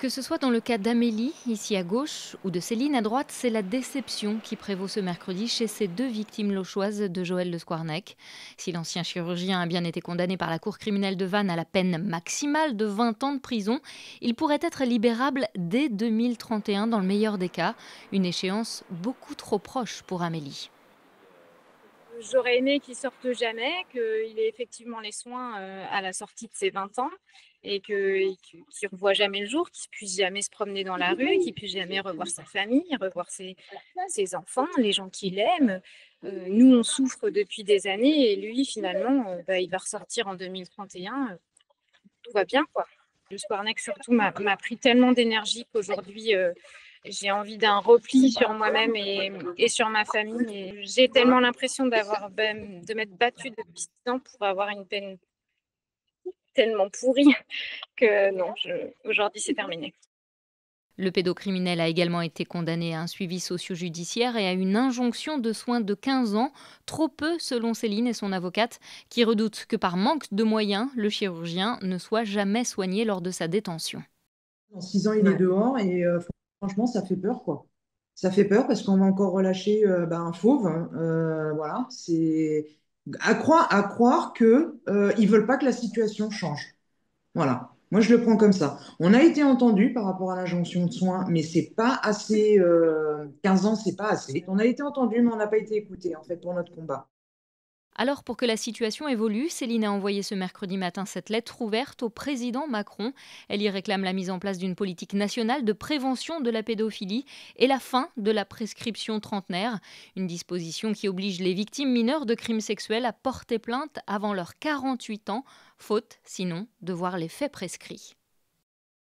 Que ce soit dans le cas d'Amélie, ici à gauche, ou de Céline à droite, c'est la déception qui prévaut ce mercredi chez ces deux victimes lochoises de Joël Le Squarnec. Si l'ancien chirurgien a bien été condamné par la Cour criminelle de Vannes à la peine maximale de 20 ans de prison, il pourrait être libérable dès 2031 dans le meilleur des cas, une échéance beaucoup trop proche pour Amélie. J'aurais aimé qu'il sorte jamais, qu'il ait effectivement les soins, à la sortie de ses 20 ans et qu'il revoie jamais le jour, qu'il puisse jamais se promener dans la rue, qu'il puisse jamais revoir sa famille, revoir ses enfants, les gens qu'il aime. Nous, on souffre depuis des années et lui finalement, il va ressortir en 2031, tout va bien, quoi. Le Sparnex surtout m'a pris tellement d'énergie qu'aujourd'hui, j'ai envie d'un repli sur moi-même et sur ma famille. Et j'ai tellement l'impression de m'être battue depuis 6 ans pour avoir une peine tellement pourrie que non, aujourd'hui c'est terminé. Le pédocriminel a également été condamné à un suivi socio-judiciaire et à une injonction de soins de 15 ans, trop peu selon Céline et son avocate, qui redoutent que par manque de moyens, le chirurgien ne soit jamais soigné lors de sa détention. Dans 6 ans, il est dehors et franchement, ça fait peur, quoi. Ça fait peur parce qu'on va encore relâcher un fauve, hein. Voilà, c'est à croire que ils veulent pas que la situation change. Voilà. Moi, je le prends comme ça. On a été entendu par rapport à l'injonction de soins, mais c'est pas assez. 15 ans, c'est pas assez. On a été entendu, mais on n'a pas été écouté en fait pour notre combat. Alors, pour que la situation évolue, Céline a envoyé ce mercredi matin cette lettre ouverte au président Macron. Elle y réclame la mise en place d'une politique nationale de prévention de la pédophilie et la fin de la prescription trentenaire, une disposition qui oblige les victimes mineures de crimes sexuels à porter plainte avant leurs 48 ans, faute sinon de voir les faits prescrits.